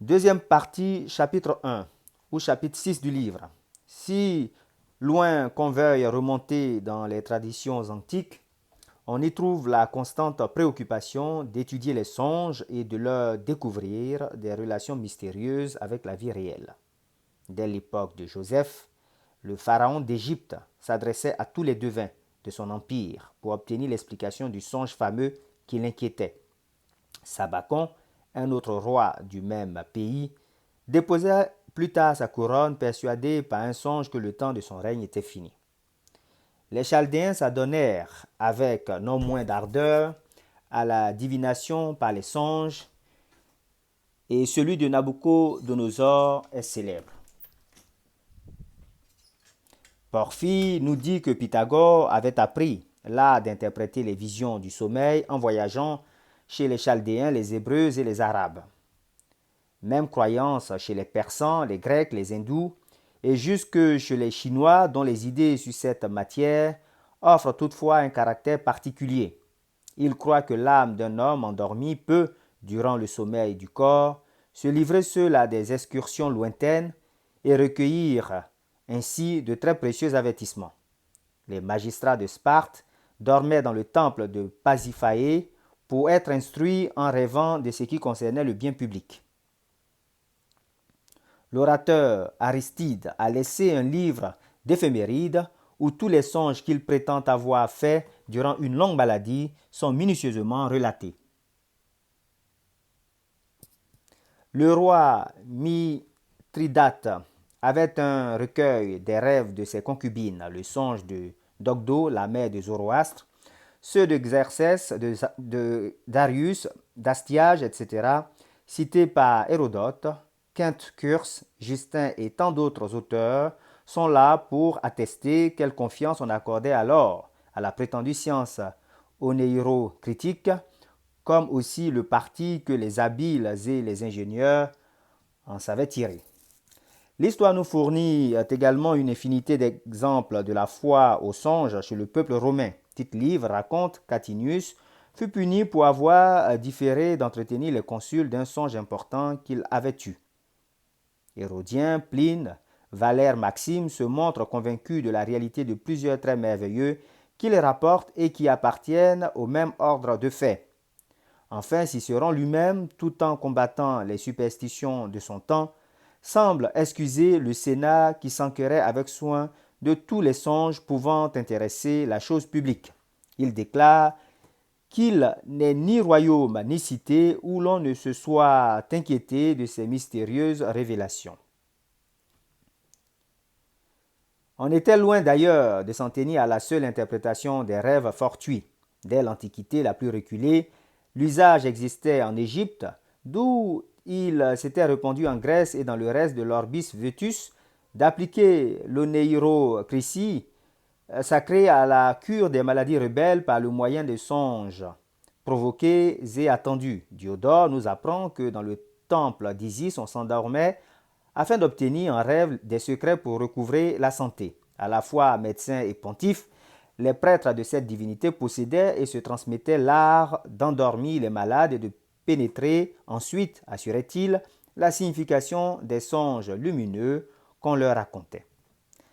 Deuxième partie, chapitre 1 ou chapitre 6 du livre. Si loin qu'on veuille remonter dans les traditions antiques, on y trouve la constante préoccupation d'étudier les songes et de leur découvrir des relations mystérieuses avec la vie réelle. Dès l'époque de Joseph, le pharaon d'Égypte s'adressait à tous les devins de son empire pour obtenir l'explication du songe fameux qui l'inquiétait. Sabacon, un autre roi du même pays, déposa plus tard sa couronne persuadé par un songe que le temps de son règne était fini. Les Chaldéens s'adonnèrent avec non moins d'ardeur à la divination par les songes et celui de Nabucodonosor est célèbre. Porphyre nous dit que Pythagore avait appris l'art d'interpréter les visions du sommeil en voyageant chez les Chaldéens, les Hébreux et les Arabes. Même croyance chez les Persans, les Grecs, les Hindous et jusque chez les Chinois dont les idées sur cette matière offrent toutefois un caractère particulier. Ils croient que l'âme d'un homme endormi peut, durant le sommeil du corps, se livrer seul à des excursions lointaines et recueillir ainsi de très précieux avertissements. Les magistrats de Sparte dormaient dans le temple de Pasiphae pour être instruits en rêvant de ce qui concernait le bien public. L'orateur Aristide a laissé un livre d'éphémérides où tous les songes qu'il prétend avoir faits durant une longue maladie sont minutieusement relatés. Le roi Mithridate avait un recueil des rêves de ses concubines, le songe de Dogdo, la mère de Zoroastre, ceux de Xerxès, de Darius, d'Astiage, etc., cités par Hérodote. Quinte Curse, Justin et tant d'autres auteurs sont là pour attester quelle confiance on accordait alors à la prétendue science onéiro-critique, comme aussi le parti que les habiles et les ingénieurs en savaient tirer. L'histoire nous fournit également une infinité d'exemples de la foi aux songes chez le peuple romain. Tite-Livre raconte qu'Atinius fut puni pour avoir différé d'entretenir les consuls d'un songe important qu'il avait eu. Hérodien, Pline, Valère Maxime se montrent convaincus de la réalité de plusieurs traits merveilleux qu'il rapporte et qui appartiennent au même ordre de faits. Enfin, Cicéron lui-même, tout en combattant les superstitions de son temps, semble excuser le Sénat qui s'enquérait avec soin de tous les songes pouvant intéresser la chose publique. Il déclare qu'il n'est ni royaume ni cité où l'on ne se soit inquiété de ces mystérieuses révélations. On était loin d'ailleurs de s'en tenir à la seule interprétation des rêves fortuits. Dès l'Antiquité la plus reculée, l'usage existait en Égypte, d'où il s'était répandu en Grèce et dans le reste de l'Orbis Vetus, d'appliquer l'oneirocritie sacrée à la cure des maladies rebelles par le moyen des songes provoqués et attendus. Diodore nous apprend que dans le temple d'Isis, on s'endormait afin d'obtenir en rêve des secrets pour recouvrer la santé. À la fois médecins et pontifes, les prêtres de cette divinité possédaient et se transmettaient l'art d'endormir les malades et de pénétrer ensuite, assurait-il, la signification des songes lumineux qu'on leur racontait.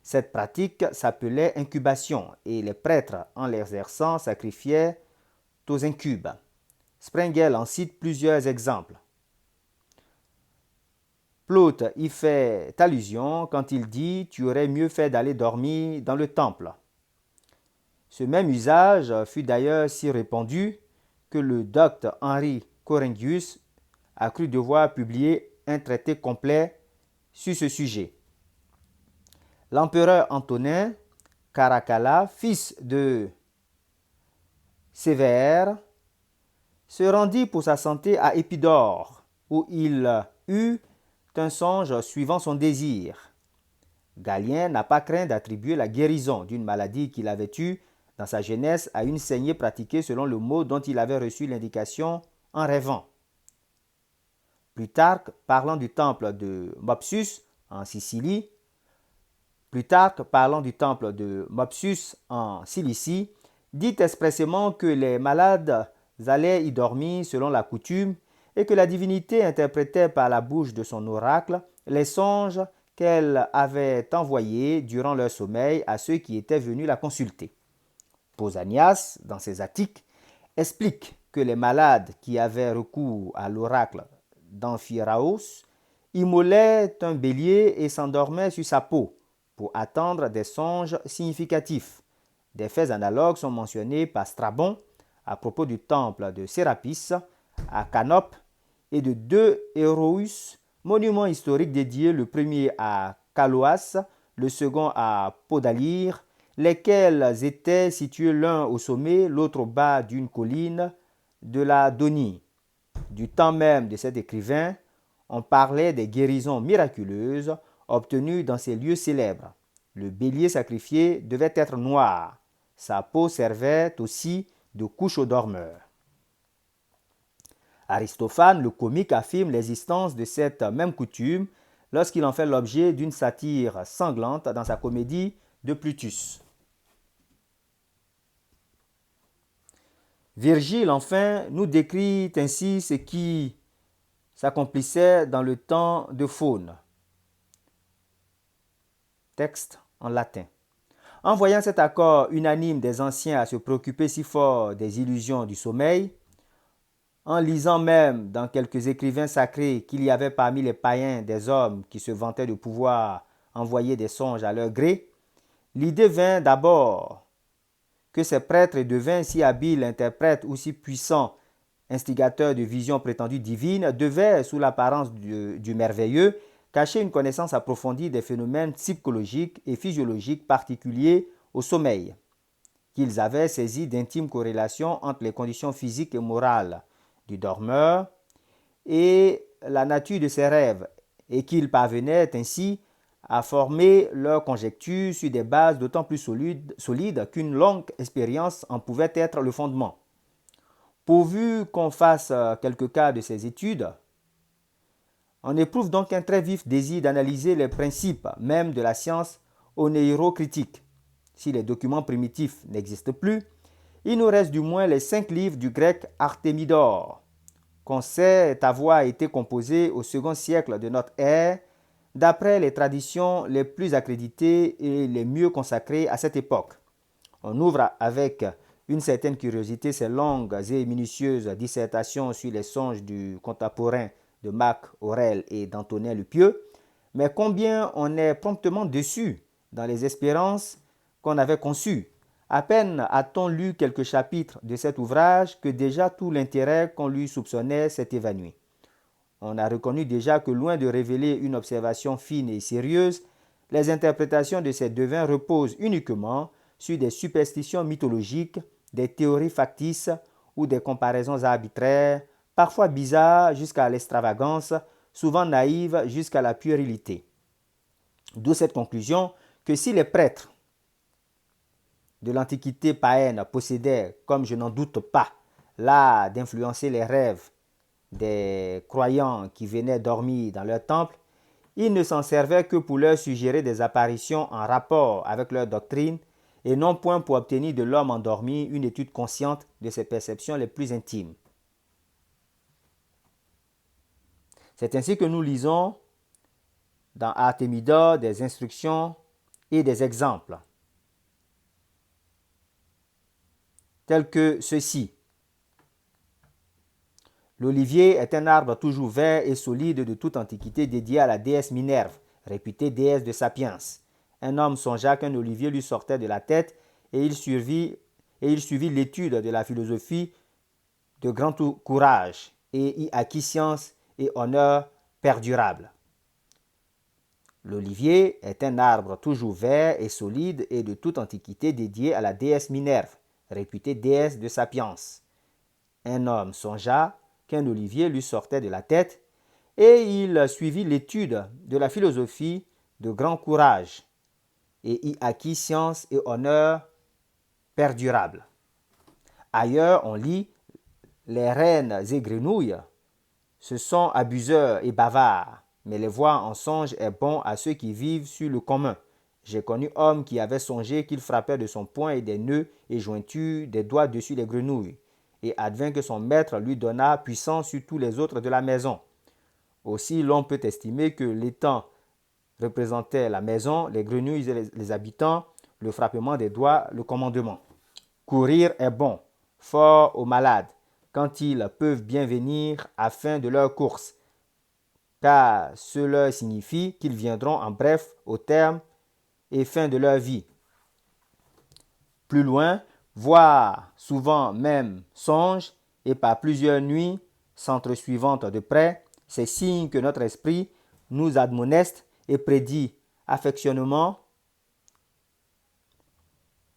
Cette pratique s'appelait incubation et les prêtres, en l'exerçant, sacrifiaient aux incubes. Sprengel en cite plusieurs exemples. Plaute y fait allusion quand il dit « Tu aurais mieux fait d'aller dormir dans le temple ». Ce même usage fut d'ailleurs si répandu que le docte Henri Coringius a cru devoir publier un traité complet sur ce sujet. L'empereur Antonin Caracalla, fils de Sévère, se rendit pour sa santé à Épidore, où il eut un songe suivant son désir. Galien n'a pas craint d'attribuer la guérison d'une maladie qu'il avait eue dans sa jeunesse à une saignée pratiquée selon le mot dont il avait reçu l'indication en rêvant. Plutarque, parlant du temple de Mopsus en Sicile, dit expressément que les malades allaient y dormir selon la coutume, et que la divinité interprétait par la bouche de son oracle les songes qu'elle avait envoyés durant leur sommeil à ceux qui étaient venus la consulter. Pausanias, dans ses Attiques, explique que les malades qui avaient recours à l'oracle d'Amphiraos immolaient un bélier et s'endormaient sur sa peau pour attendre des songes significatifs. Des faits analogues sont mentionnés par Strabon à propos du temple de Sérapis à Canope et de deux Héroïs, monuments historiques dédiés, le premier à Caloas, le second à Podalyre, lesquels étaient situés l'un au sommet, l'autre au bas d'une colline de la Donie. Du temps même de cet écrivain, on parlait des guérisons miraculeuses obtenues dans ces lieux célèbres. Le bélier sacrifié devait être noir. Sa peau servait aussi de couche aux dormeurs. Aristophane, le comique, affirme l'existence de cette même coutume lorsqu'il en fait l'objet d'une satire sanglante dans sa comédie de Plutus. Virgile, enfin, nous décrit ainsi ce qui s'accomplissait dans le temps de Faune. Texte en latin. En voyant cet accord unanime des anciens à se préoccuper si fort des illusions du sommeil, en lisant même dans quelques écrivains sacrés qu'il y avait parmi les païens des hommes qui se vantaient de pouvoir envoyer des songes à leur gré, l'idée vint d'abord que ces prêtres et devins si habiles interprètes ou si puissants instigateurs de visions prétendues divines devaient, sous l'apparence du merveilleux, cacher une connaissance approfondie des phénomènes psychologiques et physiologiques particuliers au sommeil, qu'ils avaient saisi d'intimes corrélations entre les conditions physiques et morales du dormeur et la nature de ses rêves, et qu'ils parvenaient ainsi à former leurs conjectures sur des bases d'autant plus solides qu'une longue expérience en pouvait être le fondement. Pourvu qu'on fasse quelques cas de ces études, on éprouve donc un très vif désir d'analyser les principes même de la science oneirocritique. Si les documents primitifs n'existent plus, il nous reste du moins les 5 livres du grec Artémidore, qu'on sait avoir été composés au second siècle de notre ère, d'après les traditions les plus accréditées et les mieux consacrées à cette époque. On ouvre avec une certaine curiosité ces longues et minutieuses dissertations sur les songes du contemporain de Marc Aurèle et d'Antonin le Pieux, mais combien on est promptement déçu dans les espérances qu'on avait conçues. À peine a-t-on lu quelques chapitres de cet ouvrage que déjà tout l'intérêt qu'on lui soupçonnait s'est évanoui. On a reconnu déjà que loin de révéler une observation fine et sérieuse, les interprétations de ces devins reposent uniquement sur des superstitions mythologiques, des théories factices ou des comparaisons arbitraires, parfois bizarres jusqu'à l'extravagance, souvent naïves jusqu'à la puérilité. D'où cette conclusion que si les prêtres de l'Antiquité païenne possédaient, comme je n'en doute pas, l'art d'influencer les rêves des croyants qui venaient dormir dans leur temple, ils ne s'en servaient que pour leur suggérer des apparitions en rapport avec leur doctrine et non point pour obtenir de l'homme endormi une étude consciente de ses perceptions les plus intimes. C'est ainsi que nous lisons dans Artémidore des instructions et des exemples, tels que ceci. L'olivier est un arbre toujours vert et solide de toute antiquité dédié à la déesse Minerve, réputée déesse de sapiens. Un homme songea qu'un olivier lui sortait de la tête et il suivit l'étude de la philosophie de grand courage et y acquit science et honneur perdurables. L'olivier est un arbre toujours vert et solide et de toute antiquité dédié à la déesse Minerve, réputée déesse de sapiens. Un homme songea qu'un olivier lui sortait de la tête et il suivit l'étude de la philosophie de grand courage et y acquit science et honneur perdurables. Ailleurs, on lit « Les reines et grenouilles, ce sont abuseurs et bavards, mais les voir en songe est bon à ceux qui vivent sur le commun. J'ai connu homme qui avait songé qu'il frappait de son poing et des nœuds et jointures des doigts dessus les grenouilles. et advint que son maître lui donna puissance sur tous les autres de la maison. Aussi, l'on peut estimer que l'étang représentait la maison, les grenouilles et les habitants, le frappement des doigts, le commandement. Courir est bon, fort aux malades, quand ils peuvent bien venir à fin de leur course, car cela signifie qu'ils viendront en bref au terme et fin de leur vie. Plus loin, voir souvent même songe et par plusieurs nuits s'entresuivantes de près, c'est signe que notre esprit nous admoneste et prédit affectionnement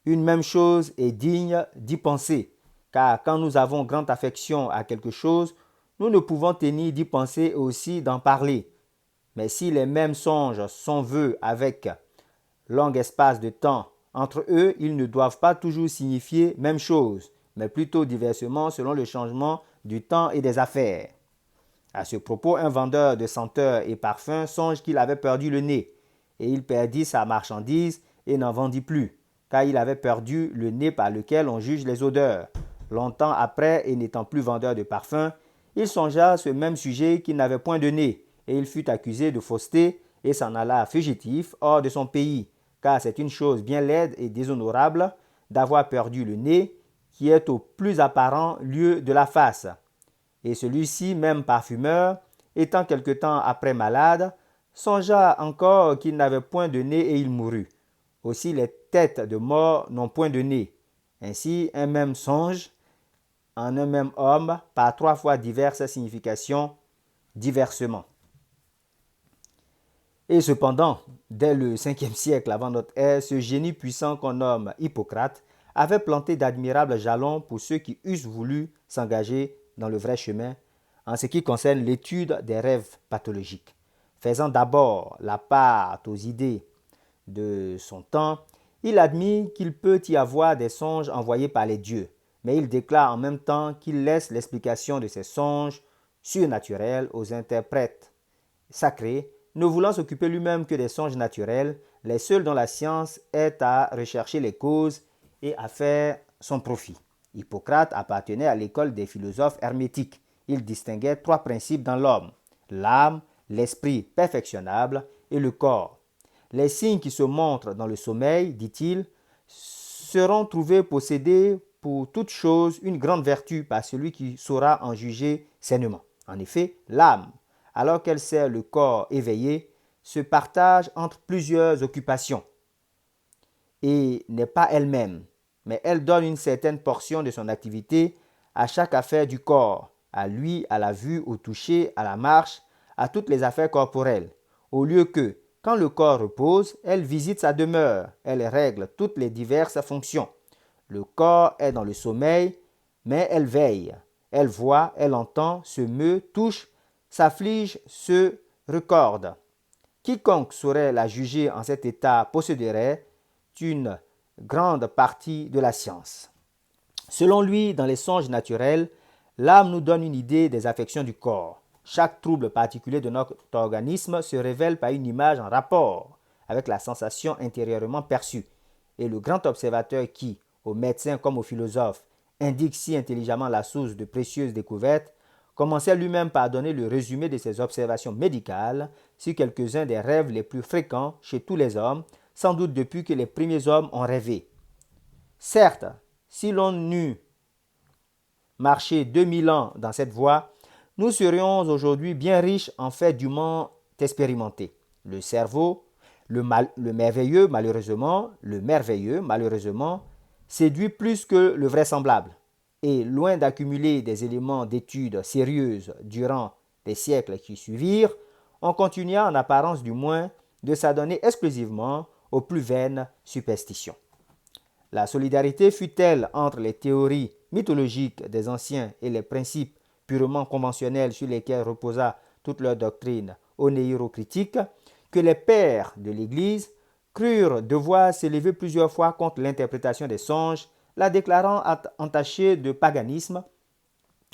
une même chose est digne d'y penser, car quand nous avons grande affection à quelque chose, nous ne pouvons tenir d'y penser et aussi d'en parler. Mais si les mêmes songes sont vus avec long espace de temps, entre eux, ils ne doivent pas toujours signifier même chose, mais plutôt diversement selon le changement du temps et des affaires. À ce propos, un vendeur de senteurs et parfums songe qu'il avait perdu le nez, et il perdit sa marchandise et n'en vendit plus, car il avait perdu le nez par lequel on juge les odeurs. Longtemps après, et n'étant plus vendeur de parfums, il songea à ce même sujet qu'il n'avait point de nez, et il fut accusé de fausseté et s'en alla fugitif hors de son pays, car c'est une chose bien laide et déshonorable d'avoir perdu le nez, qui est au plus apparent lieu de la face. Et celui-ci, même parfumeur, étant quelque temps après malade, songea encore qu'il n'avait point de nez et il mourut. Aussi les têtes de mort n'ont point de nez. Ainsi, un même songe en un même homme par 3 fois diverses significations, diversement. Et cependant, dès le 5e siècle avant notre ère, ce génie puissant qu'on nomme Hippocrate avait planté d'admirables jalons pour ceux qui eussent voulu s'engager dans le vrai chemin en ce qui concerne l'étude des rêves pathologiques. Faisant d'abord la part aux idées de son temps, il admet qu'il peut y avoir des songes envoyés par les dieux, mais il déclare en même temps qu'il laisse l'explication de ces songes surnaturels aux interprètes sacrés, ne voulant s'occuper lui-même que des songes naturels, les seuls dont la science est à rechercher les causes et à faire son profit. Hippocrate appartenait à l'école des philosophes hermétiques. Il distinguait 3 principes dans l'homme: l'âme, l'esprit perfectionnable et le corps. Les signes qui se montrent dans le sommeil, dit-il, seront trouvés posséder pour toute chose une grande vertu par celui qui saura en juger sainement. En effet, l'âme, alors qu'elle sert le corps éveillé, se partage entre plusieurs occupations et n'est pas elle-même, mais elle donne une certaine portion de son activité à chaque affaire du corps, à lui, à la vue, au toucher, à la marche, à toutes les affaires corporelles, au lieu que, quand le corps repose, elle visite sa demeure, elle règle toutes les diverses fonctions. Le corps est dans le sommeil, mais elle veille, elle voit, elle entend, se meut, touche, s'afflige, se recorde. Quiconque saurait la juger en cet état posséderait une grande partie de la science. Selon lui, dans les songes naturels, l'âme nous donne une idée des affections du corps. Chaque trouble particulier de notre organisme se révèle par une image en rapport avec la sensation intérieurement perçue. Et le grand observateur qui, aux médecins comme aux philosophes, indique si intelligemment la source de précieuses découvertes, commençait lui-même par donner le résumé de ses observations médicales sur quelques-uns des rêves les plus fréquents chez tous les hommes, sans doute depuis que les premiers hommes ont rêvé. Certes, si l'on eût marché 2000 ans dans cette voie, nous serions aujourd'hui bien riches en faits dûment expérimentés. Le cerveau, le merveilleux malheureusement, séduit plus que le vraisemblable. Et loin d'accumuler des éléments d'études sérieuses durant les siècles qui suivirent, on continua en apparence du moins de s'adonner exclusivement aux plus vaines superstitions. La solidarité fut telle entre les théories mythologiques des anciens et les principes purement conventionnels sur lesquels reposa toute leur doctrine onéirocritique que les pères de l'Église crurent devoir s'élever plusieurs fois contre l'interprétation des songes, la déclarant entachée de paganisme,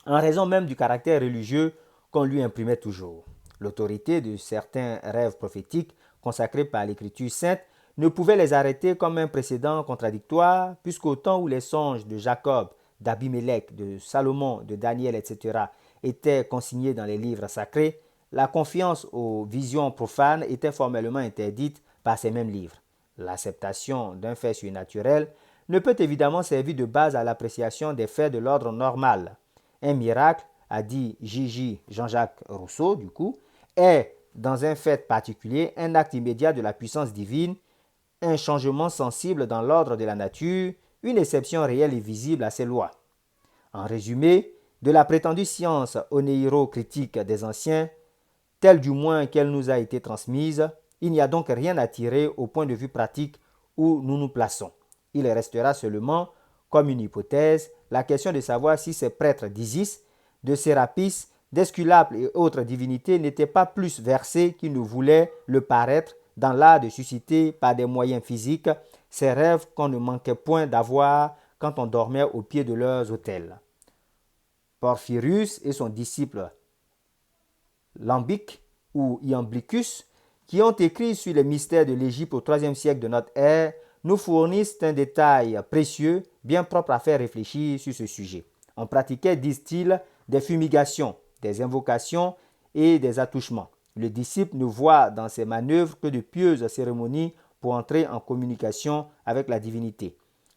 en raison même du caractère religieux qu'on lui imprimait toujours. L'autorité de certains rêves prophétiques consacrés par l'Écriture sainte ne pouvait les arrêter comme un précédent contradictoire, puisqu'au temps où les songes de Jacob d'Abimelech, de Salomon, de Daniel, etc., étaient consignés dans les livres sacrés, la confiance aux visions profanes était formellement interdite par ces mêmes livres. L'acceptation d'un fait surnaturel ne peut évidemment servir de base à l'appréciation des faits de l'ordre normal. Un miracle, a dit Jean-Jacques Rousseau, est, dans un fait particulier, un acte immédiat de la puissance divine, un changement sensible dans l'ordre de la nature, une exception réelle et visible à ses lois. En résumé, de la prétendue science onéiro-critique des anciens, telle du moins qu'elle nous a été transmise, il n'y a donc rien à tirer au point de vue pratique où nous nous plaçons. Il restera seulement, comme une hypothèse, la question de savoir si ces prêtres d'Isis, de Sérapis, d'Esculape et autres divinités n'étaient pas plus versés qu'ils ne voulaient le paraître dans l'art de susciter par des moyens physiques ces rêves qu'on ne manquait point d'avoir quand on dormait au pied de leurs autels. Porphyrius et son disciple Lambic ou Iamblichus, qui ont écrit sur les mystères de l'Égypte au IIIe siècle de notre ère, nous fournissent un détail précieux, bien propre à faire réfléchir sur ce sujet. On pratiquait, disent-ils, des fumigations, des invocations et des attouchements. Le disciple ne voit dans ces manœuvres que de pieuses cérémonies pour entrer en communication avec la divinité,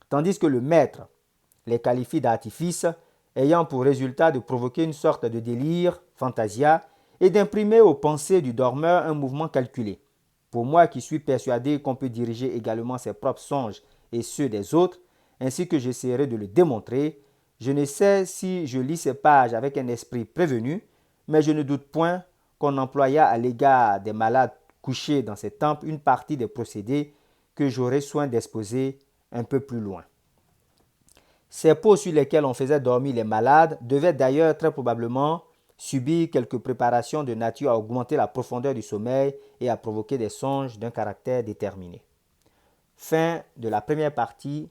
tandis que le maître les qualifie d'artifices, ayant pour résultat de provoquer une sorte de délire, fantasia, et d'imprimer aux pensées du dormeur un mouvement calculé. Pour moi qui suis persuadé qu'on peut diriger également ses propres songes et ceux des autres, ainsi que j'essaierai de le démontrer, je ne sais si je lis ces pages avec un esprit prévenu, mais je ne doute point qu'on employa à l'égard des malades couchés dans ces temples une partie des procédés que j'aurai soin d'exposer un peu plus loin. Ces pots sur lesquels on faisait dormir les malades devaient d'ailleurs très probablement subir quelques préparations de nature à augmenter la profondeur du sommeil et à provoquer des songes d'un caractère déterminé. Fin de la première partie